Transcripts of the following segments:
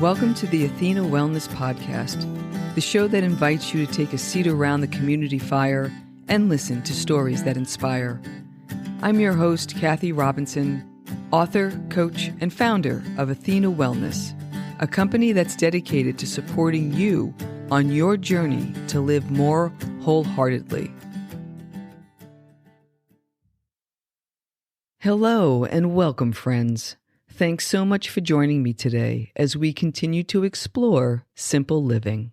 Welcome to the Athena Wellness Podcast, the show that invites you to take a seat around the community fire and listen to stories that inspire. I'm your host, Kathy Robinson, author, coach, and founder of Athena Wellness, a company that's dedicated to supporting you on your journey to live more wholeheartedly. Hello and welcome, friends. Thanks so much for joining me today as we continue to explore simple living.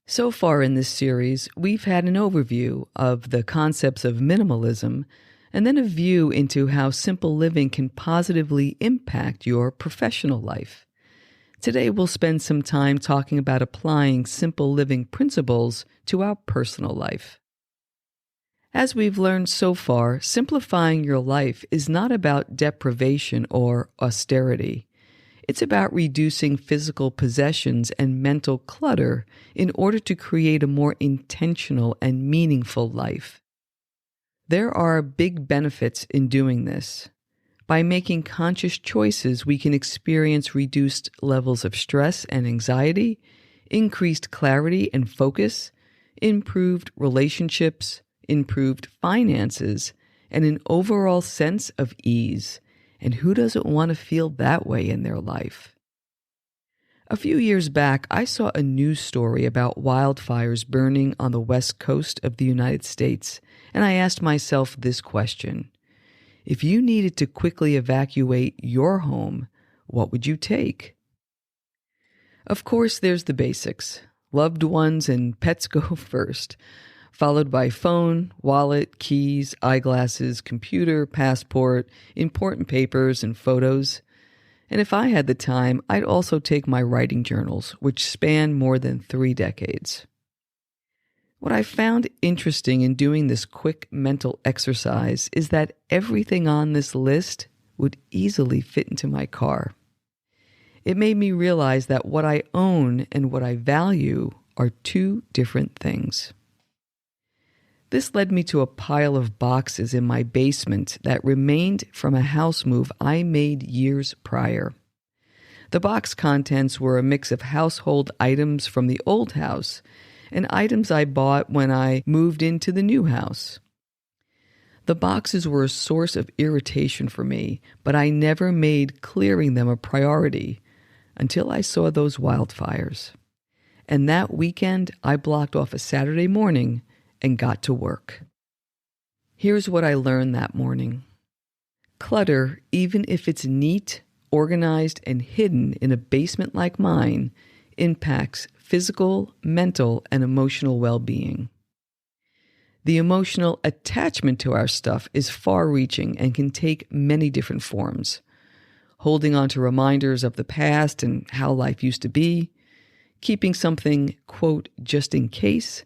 So far in this series, we've had an overview of the concepts of minimalism and then a view into how simple living can positively impact your professional life. Today, we'll spend some time talking about applying simple living principles to our personal life. As we've learned so far, simplifying your life is not about deprivation or austerity. It's about reducing physical possessions and mental clutter in order to create a more intentional and meaningful life. There are big benefits in doing this. By making conscious choices, we can experience reduced levels of stress and anxiety, increased clarity and focus, improved relationships, improved finances, and an overall sense of ease. And who doesn't want to feel that way in their life? A few years back, I saw a news story about wildfires burning on the west coast of the United States, and I asked myself this question. If you needed to quickly evacuate your home, what would you take? Of course, there's the basics. Loved ones and pets go first, followed by phone, wallet, keys, eyeglasses, computer, passport, important papers, and photos. And if I had the time, I'd also take my writing journals, which span more than 3 decades. What I found interesting in doing this quick mental exercise is that everything on this list would easily fit into my car. It made me realize that what I own and what I value are 2 different things. This led me to a pile of boxes in my basement that remained from a house move I made years prior. The box contents were a mix of household items from the old house and items I bought when I moved into the new house. The boxes were a source of irritation for me, but I never made clearing them a priority until I saw those wildfires. And that weekend, I blocked off a Saturday morning and got to work. Here's what I learned that morning. Clutter, even if it's neat, organized, and hidden in a basement like mine, impacts physical, mental, and emotional well-being. The emotional attachment to our stuff is far-reaching and can take many different forms. Holding on to reminders of the past and how life used to be, keeping something, quote, just in case,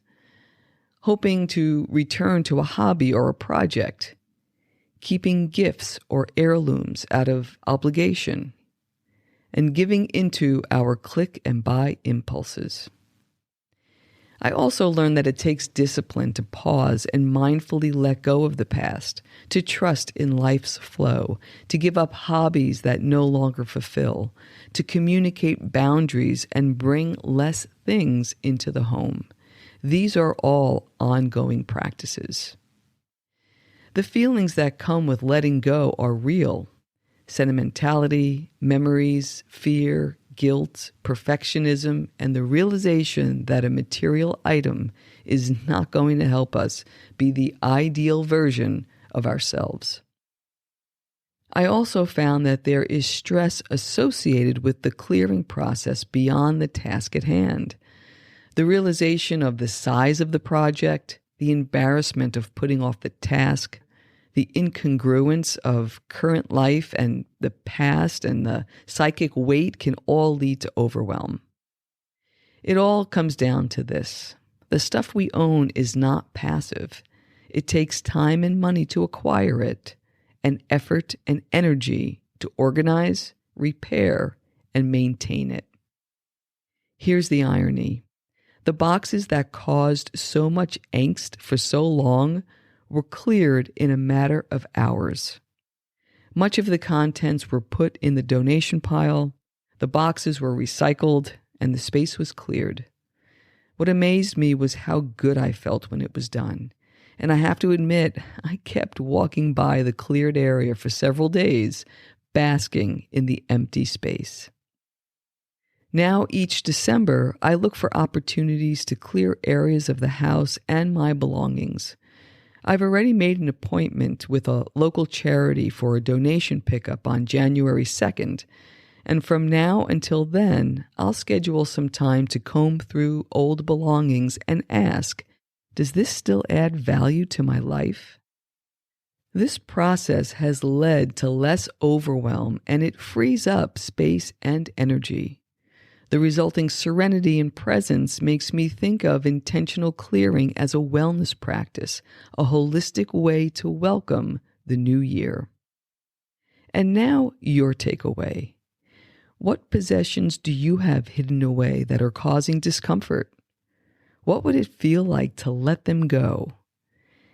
hoping to return to a hobby or a project, keeping gifts or heirlooms out of obligation, and giving into our click and buy impulses. I also learned that it takes discipline to pause and mindfully let go of the past, to trust in life's flow, to give up hobbies that no longer fulfill, to communicate boundaries and bring less things into the home. These are all ongoing practices. The feelings that come with letting go are real. Sentimentality, memories, fear, guilt, perfectionism, and the realization that a material item is not going to help us be the ideal version of ourselves. I also found that there is stress associated with the clearing process beyond the task at hand. The realization of the size of the project, the embarrassment of putting off the task, the incongruence of current life and the past, and the psychic weight can all lead to overwhelm. It all comes down to this. The stuff we own is not passive. It takes time and money to acquire it, and effort and energy to organize, repair, and maintain it. Here's the irony. The boxes that caused so much angst for so long were cleared in a matter of hours. Much of the contents were put in the donation pile, The boxes were recycled and the space was cleared. What amazed me was how good I felt when it was done. And I have to admit, I kept walking by the cleared area for several days, basking in the empty space. Now, each December, I look for opportunities to clear areas of the house and my belongings. I've already made an appointment with a local charity for a donation pickup on January 2nd, and from now until then, I'll schedule some time to comb through old belongings and ask, does this still add value to my life? This process has led to less overwhelm, and it frees up space and energy. The resulting serenity and presence makes me think of intentional clearing as a wellness practice, a holistic way to welcome the new year. And now, your takeaway. What possessions do you have hidden away that are causing discomfort? What would it feel like to let them go?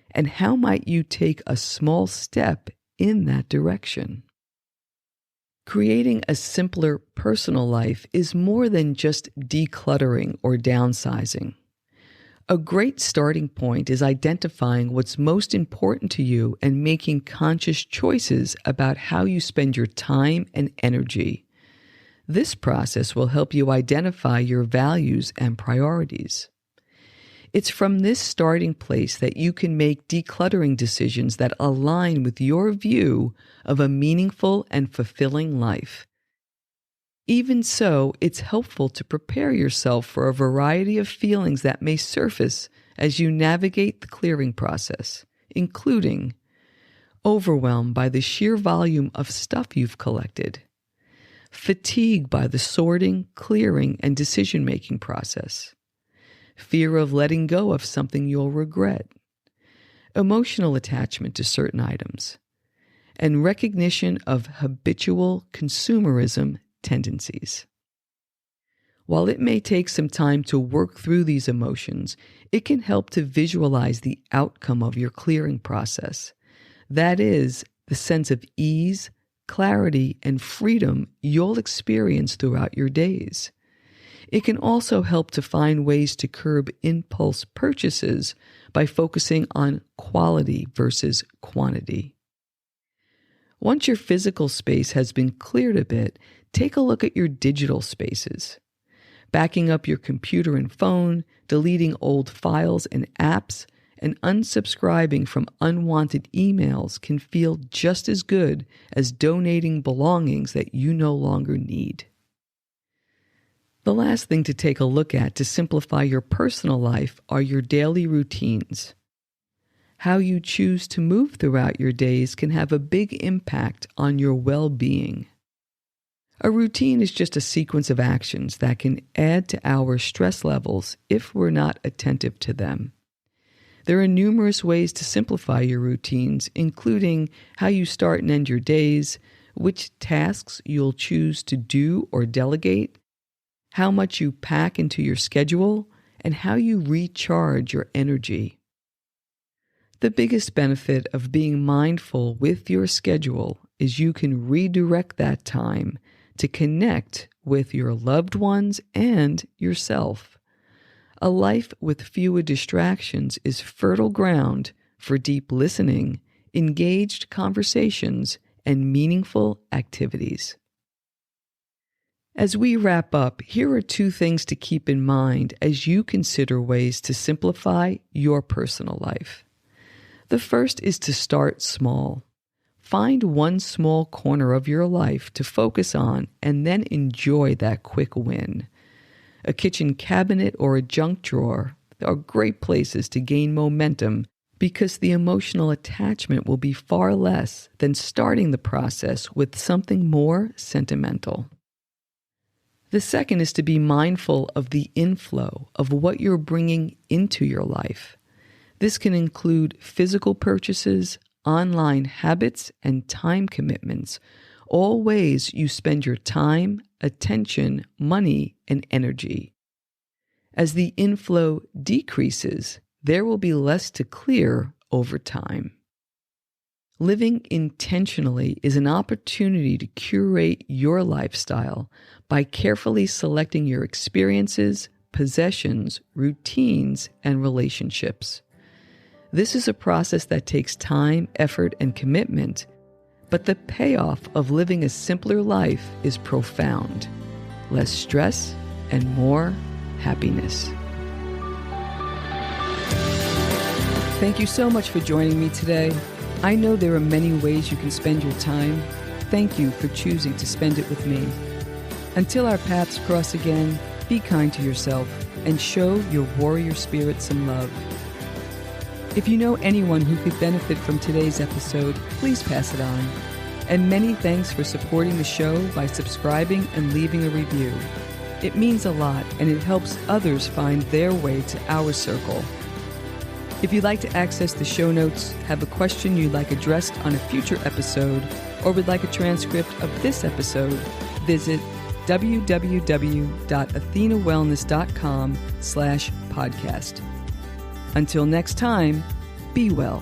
And how might you take a small step in that direction? Creating a simpler personal life is more than just decluttering or downsizing. A great starting point is identifying what's most important to you and making conscious choices about how you spend your time and energy. This process will help you identify your values and priorities. It's from this starting place that you can make decluttering decisions that align with your view of a meaningful and fulfilling life. Even so, it's helpful to prepare yourself for a variety of feelings that may surface as you navigate the clearing process, including overwhelmed by the sheer volume of stuff you've collected, fatigue by the sorting, clearing, and decision-making process, fear of letting go of something you'll regret, emotional attachment to certain items, and recognition of habitual consumerism tendencies. While it may take some time to work through these emotions, it can help to visualize the outcome of your clearing process. That is, the sense of ease, clarity, and freedom you'll experience throughout your days. It can also help to find ways to curb impulse purchases by focusing on quality versus quantity. Once your physical space has been cleared a bit, take a look at your digital spaces. Backing up your computer and phone, deleting old files and apps, and unsubscribing from unwanted emails can feel just as good as donating belongings that you no longer need. The last thing to take a look at to simplify your personal life are your daily routines. How you choose to move throughout your days can have a big impact on your well-being. A routine is just a sequence of actions that can add to our stress levels if we're not attentive to them. There are numerous ways to simplify your routines, including how you start and end your days, which tasks you'll choose to do or delegate, how much you pack into your schedule, and how you recharge your energy. The biggest benefit of being mindful with your schedule is you can redirect that time to connect with your loved ones and yourself. A life with fewer distractions is fertile ground for deep listening, engaged conversations, and meaningful activities. As we wrap up, here are 2 things to keep in mind as you consider ways to simplify your personal life. The first is to start small. Find one small corner of your life to focus on and then enjoy that quick win. A kitchen cabinet or a junk drawer are great places to gain momentum because the emotional attachment will be far less than starting the process with something more sentimental. The second is to be mindful of the inflow of what you're bringing into your life. This can include physical purchases, online habits, and time commitments, all ways you spend your time, attention, money, and energy. As the inflow decreases, there will be less to clear over time. Living intentionally is an opportunity to curate your lifestyle by carefully selecting your experiences, possessions, routines, and relationships. This is a process that takes time, effort, and commitment, but the payoff of living a simpler life is profound. Less stress and more happiness. Thank you so much for joining me today. I know there are many ways you can spend your time. Thank you for choosing to spend it with me. Until our paths cross again, be kind to yourself and show your warrior spirit some love. If you know anyone who could benefit from today's episode, please pass it on. And many thanks for supporting the show by subscribing and leaving a review. It means a lot, and it helps others find their way to our circle. If you'd like to access the show notes, have a question you'd like addressed on a future episode, or would like a transcript of this episode, visit www.athenawellness.com/podcast. Until next time, be well.